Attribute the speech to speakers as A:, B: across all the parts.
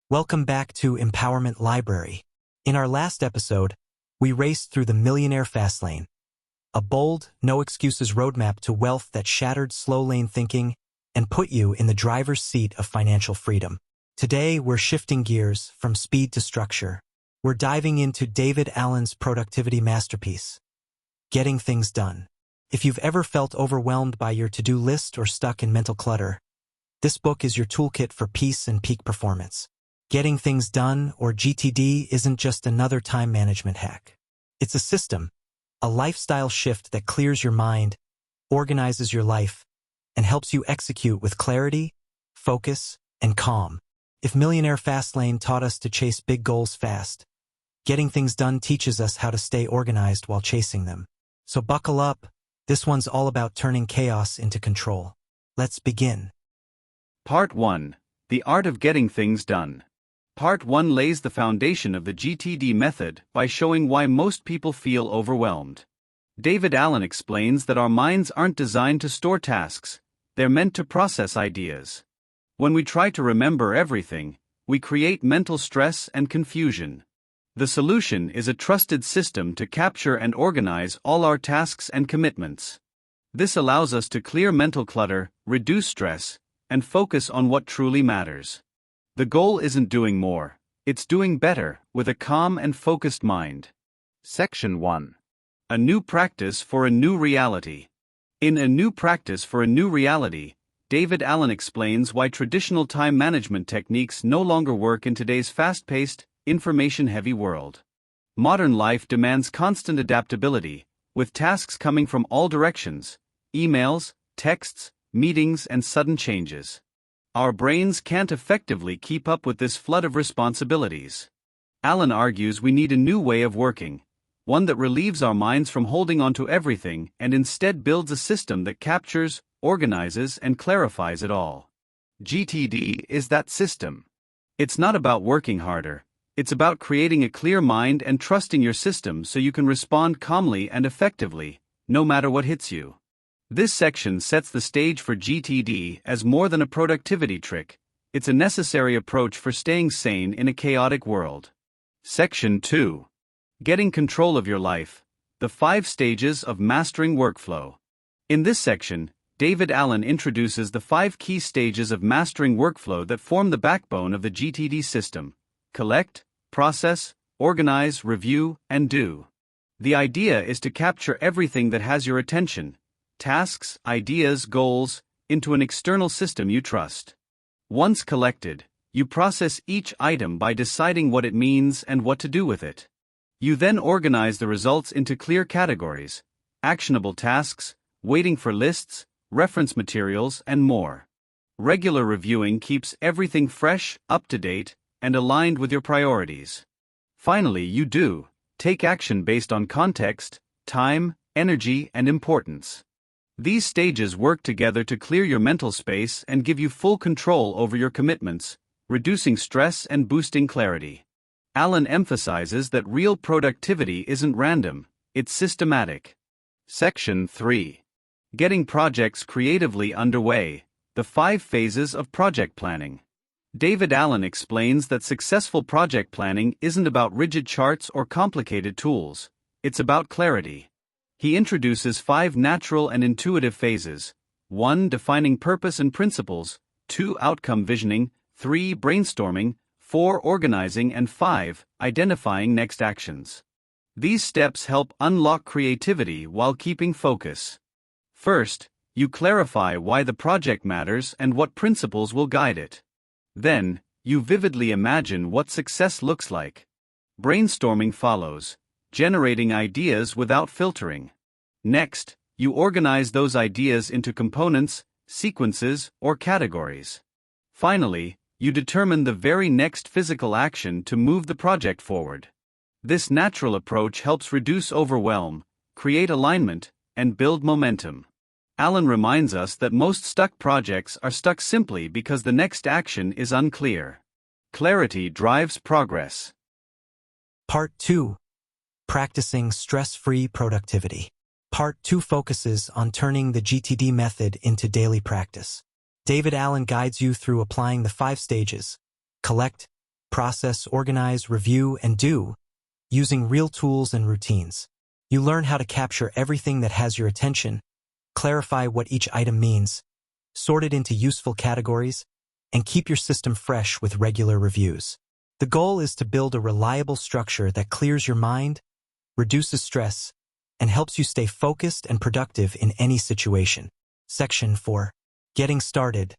A: Welcome back to Empowerment Library. In our last episode, we raced through the Millionaire Fastlane, a bold, no-excuses roadmap to wealth that shattered slow-lane thinking and put you in the driver's seat of financial freedom. Today, we're shifting gears from speed to structure. We're diving into David Allen's productivity masterpiece, Getting Things Done. If you've ever felt overwhelmed by your to-do list or stuck in mental clutter, this book is your toolkit for peace and peak performance. Getting Things Done, or GTD, isn't just another time management hack. It's a system, a lifestyle shift that clears your mind, organizes your life, and helps you execute with clarity, focus, and calm. If Millionaire Fastlane taught us to chase big goals fast, Getting Things Done teaches us how to stay organized while chasing them. So buckle up, this one's all about turning chaos into control. Let's begin.
B: Part 1. The Art of Getting Things Done. Part 1 lays the foundation of the GTD method by showing why most people feel overwhelmed. David Allen explains that our minds aren't designed to store tasks, they're meant to process ideas. When we try to remember everything, we create mental stress and confusion. The solution is a trusted system to capture and organize all our tasks and commitments. This allows us to clear mental clutter, reduce stress, and focus on what truly matters. The goal isn't doing more, it's doing better, with a calm and focused mind. Section 1. A New Practice for a New Reality. In A New Practice for a New Reality, David Allen explains why traditional time management techniques no longer work in today's fast-paced, information-heavy world. Modern life demands constant adaptability, with tasks coming from all directions: emails, texts, meetings, and sudden changes. Our brains can't effectively keep up with this flood of responsibilities. Allen argues we need a new way of working, one that relieves our minds from holding on to everything and instead builds a system that captures, organizes, and clarifies it all. GTD is that system. It's not about working harder, it's about creating a clear mind and trusting your system so you can respond calmly and effectively, no matter what hits you. This section sets the stage for GTD as more than a productivity trick, it's a necessary approach for staying sane in a chaotic world. Section 2. Getting Control of Your Life, the 5 Stages of Mastering Workflow. In this section, David Allen introduces the 5 key stages of mastering workflow that form the backbone of the GTD system: collect, process, organize, review, and do. The idea is to capture everything that has your attention, tasks, ideas, goals, into an external system you trust. Once collected, you process each item by deciding what it means and what to do with it. You then organize the results into clear categories: actionable tasks, waiting for lists, reference materials, and more. Regular reviewing keeps everything fresh, up to date, and aligned with your priorities. Finally, you do take action based on context, time, energy, and importance. These stages work together to clear your mental space and give you full control over your commitments, reducing stress and boosting clarity. Allen emphasizes that real productivity isn't random, it's systematic. Section 3. Getting Projects Creatively Underway, the 5 Phases of Project Planning. David Allen explains that successful project planning isn't about rigid charts or complicated tools, it's about clarity. He introduces 5 natural and intuitive phases: 1. Defining purpose and principles, 2. Outcome visioning, 3. Brainstorming, 4. Organizing, and 5. Identifying next actions. These steps help unlock creativity while keeping focus. First, you clarify why the project matters and what principles will guide it. Then, you vividly imagine what success looks like. Brainstorming follows, generating ideas without filtering. Next, you organize those ideas into components, sequences, or categories. Finally, you determine the very next physical action to move the project forward. This natural approach helps reduce overwhelm, create alignment, and build momentum. Allen reminds us that most stuck projects are stuck simply because the next action is unclear. Clarity drives progress.
A: Part 2. Practicing Stress-Free Productivity. Part 2 focuses on turning the GTD method into daily practice. David Allen guides you through applying the 5 stages: collect, process, organize, review, and do, using real tools and routines. You learn how to capture everything that has your attention, clarify what each item means, sort it into useful categories, and keep your system fresh with regular reviews. The goal is to build a reliable structure that clears your mind, reduces stress, and helps you stay focused and productive in any situation. Section 4. Getting started.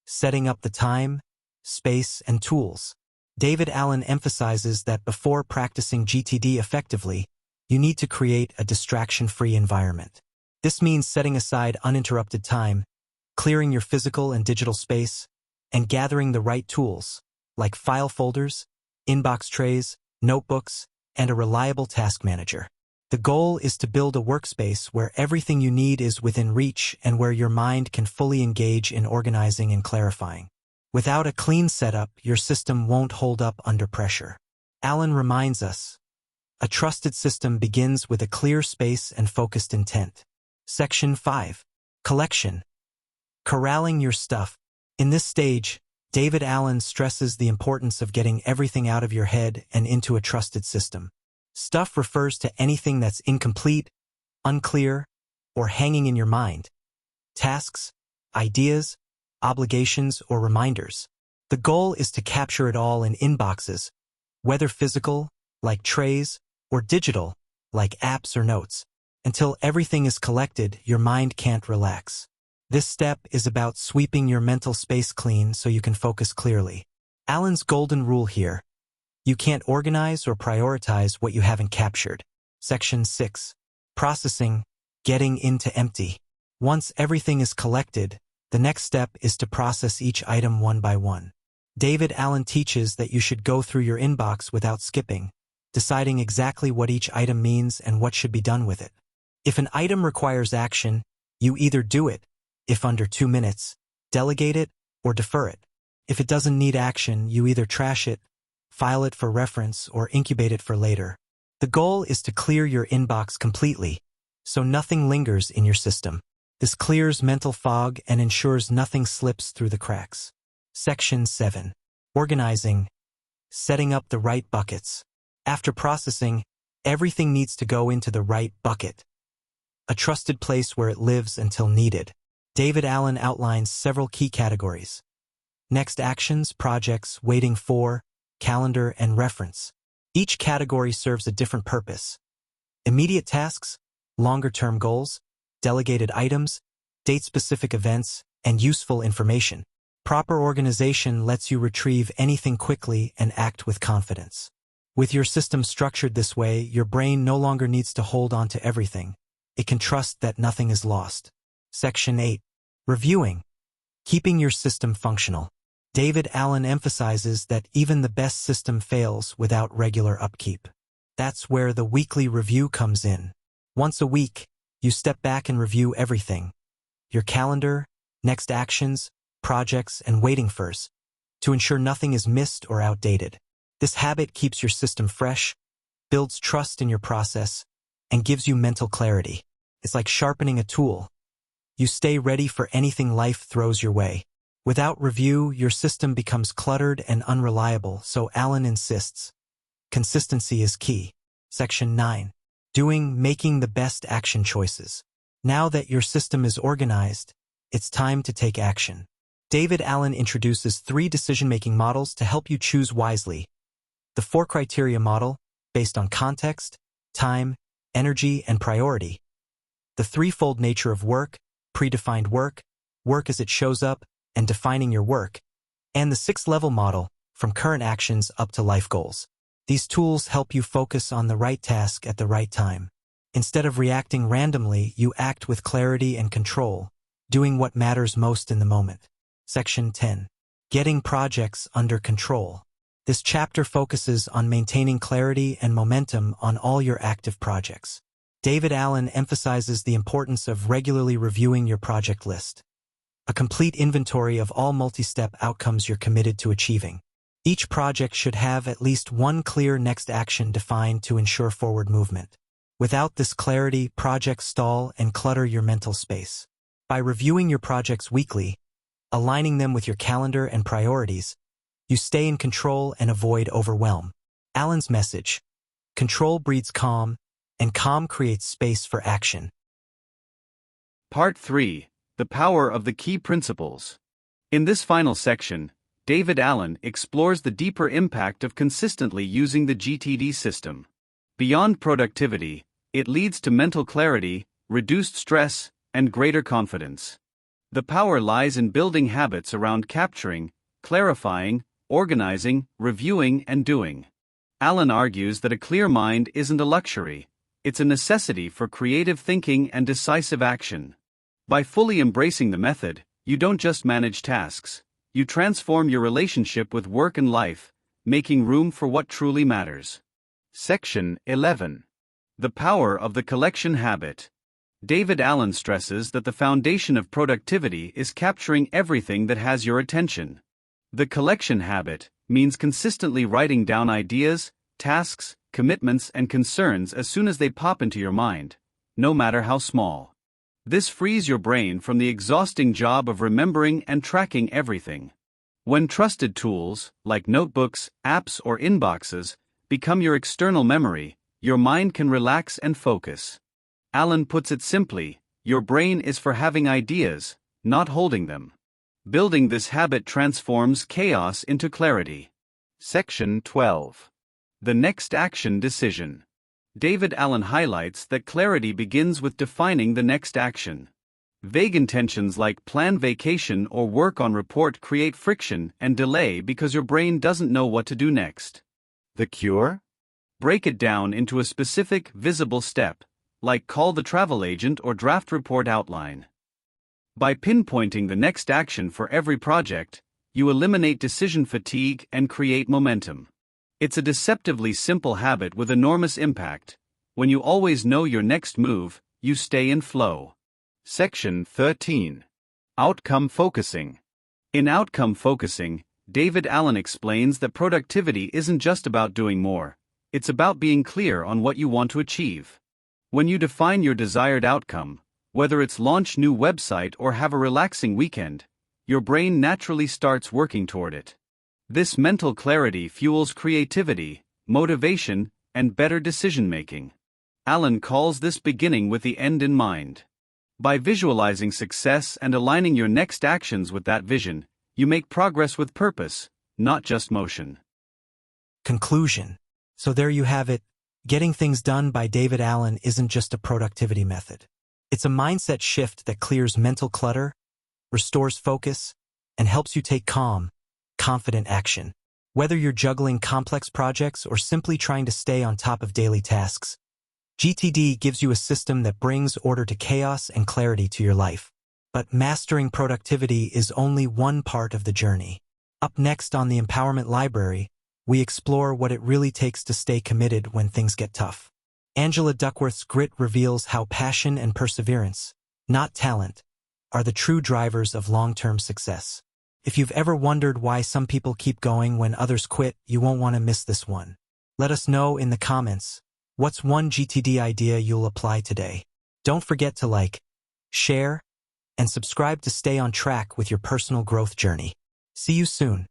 A: Setting up the time, space, and tools. David Allen emphasizes that before practicing GTD effectively, you need to create a distraction-free environment. This means setting aside uninterrupted time, clearing your physical and digital space, and gathering the right tools, like file folders, inbox trays, notebooks, and a reliable task manager. The goal is to build a workspace where everything you need is within reach and where your mind can fully engage in organizing and clarifying. Without a clean setup, your system won't hold up under pressure. Allen reminds us, a trusted system begins with a clear space and focused intent. Section 5. Collection. Corralling your stuff. In this stage, David Allen stresses the importance of getting everything out of your head and into a trusted system. Stuff refers to anything that's incomplete, unclear, or hanging in your mind. Tasks, ideas, obligations, or reminders. The goal is to capture it all in inboxes, whether physical, like trays, or digital, like apps or notes. Until everything is collected, your mind can't relax. This step is about sweeping your mental space clean so you can focus clearly. Allen's golden rule here: you can't organize or prioritize what you haven't captured. Section 6. Processing. Getting into empty. Once everything is collected, the next step is to process each item one by one. David Allen teaches that you should go through your inbox without skipping, deciding exactly what each item means and what should be done with it. If an item requires action, you either do it, if under 2 minutes, delegate it, or defer it. If it doesn't need action, you either trash it, file it for reference, or incubate it for later. The goal is to clear your inbox completely, so nothing lingers in your system. This clears mental fog and ensures nothing slips through the cracks. Section 7. Organizing. Setting up the right buckets. After processing, everything needs to go into the right bucket, a trusted place where it lives until needed. David Allen outlines several key categories: next actions, projects, waiting for, calendar, and reference. Each category serves a different purpose: immediate tasks, longer-term goals, delegated items, date-specific events, and useful information. Proper organization lets you retrieve anything quickly and act with confidence. With your system structured this way, your brain no longer needs to hold on to everything. It can trust that nothing is lost. Section 8. Reviewing. Keeping your system functional. David Allen emphasizes that even the best system fails without regular upkeep. That's where the weekly review comes in. Once a week, you step back and review everything: your calendar, next actions, projects, and waiting fors, to ensure nothing is missed or outdated. This habit keeps your system fresh, builds trust in your process, and gives you mental clarity. It's like sharpening a tool. You stay ready for anything life throws your way. Without review, your system becomes cluttered and unreliable, so Allen insists, consistency is key. Section 9. Making the best action choices. Now that your system is organized, it's time to take action. David Allen introduces 3 decision-making models to help you choose wisely. The 4 criteria model, based on context, time, energy, and priority. The 3-fold nature of work, predefined work, work as it shows up, and defining your work. And the 6-level model, from current actions up to life goals. These tools help you focus on the right task at the right time. Instead of reacting randomly, you act with clarity and control, doing what matters most in the moment. Section 10. Getting projects under control. This chapter focuses on maintaining clarity and momentum on all your active projects. David Allen emphasizes the importance of regularly reviewing your project list, a complete inventory of all multi-step outcomes you're committed to achieving. Each project should have at least one clear next action defined to ensure forward movement. Without this clarity, projects stall and clutter your mental space. By reviewing your projects weekly, aligning them with your calendar and priorities, You stay in control and avoid overwhelm. Alan's message: control breeds calm, and calm creates space for action.
B: Part 3. The Power of the Key Principles. In this final section, David Allen explores the deeper impact of consistently using the GTD system. Beyond productivity, it leads to mental clarity, reduced stress, and greater confidence. The power lies in building habits around capturing, clarifying, organizing, reviewing, and doing. Allen argues that a clear mind isn't a luxury, it's a necessity for creative thinking and decisive action. By fully embracing the method, you don't just manage tasks, you transform your relationship with work and life, making room for what truly matters. Section 11. The Power of the Collection Habit. David Allen stresses that the foundation of productivity is capturing everything that has your attention. The collection habit means consistently writing down ideas, tasks, commitments, and concerns as soon as they pop into your mind, no matter how small. This frees your brain from the exhausting job of remembering and tracking everything. When trusted tools, like notebooks, apps, or inboxes, become your external memory, your mind can relax and focus. Allen puts it simply: your brain is for having ideas, not holding them. Building this habit transforms chaos into clarity. Section 12. The Next Action Decision. David Allen highlights that clarity begins with defining the next action. Vague intentions like plan vacation or work on report create friction and delay because your brain doesn't know what to do next. The cure? Break it down into a specific, visible step, like call the travel agent or draft report outline. By pinpointing the next action for every project, you eliminate decision fatigue and create momentum. It's a deceptively simple habit with enormous impact. When you always know your next move, you stay in flow. Section 13. Outcome Focusing. In Outcome Focusing, David Allen explains that productivity isn't just about doing more, it's about being clear on what you want to achieve. When you define your desired outcome, whether it's launch new website or have a relaxing weekend, your brain naturally starts working toward it. This mental clarity fuels creativity, motivation, and better decision-making. Allen calls this beginning with the end in mind. By visualizing success and aligning your next actions with that vision, you make progress with purpose, not just motion.
A: Conclusion. So there you have it. Getting things done by David Allen isn't just a productivity method. It's a mindset shift that clears mental clutter, restores focus, and helps you take calm, confident action. Whether you're juggling complex projects or simply trying to stay on top of daily tasks, GTD gives you a system that brings order to chaos and clarity to your life. But mastering productivity is only one part of the journey. Up next on the Empowerment Library, we explore what it really takes to stay committed when things get tough. Angela Duckworth's grit reveals how passion and perseverance, not talent, are the true drivers of long-term success. If you've ever wondered why some people keep going when others quit, you won't want to miss this one. Let us know in the comments. What's one GTD idea you'll apply today? Don't forget to like, share, and subscribe to stay on track with your personal growth journey. See you soon.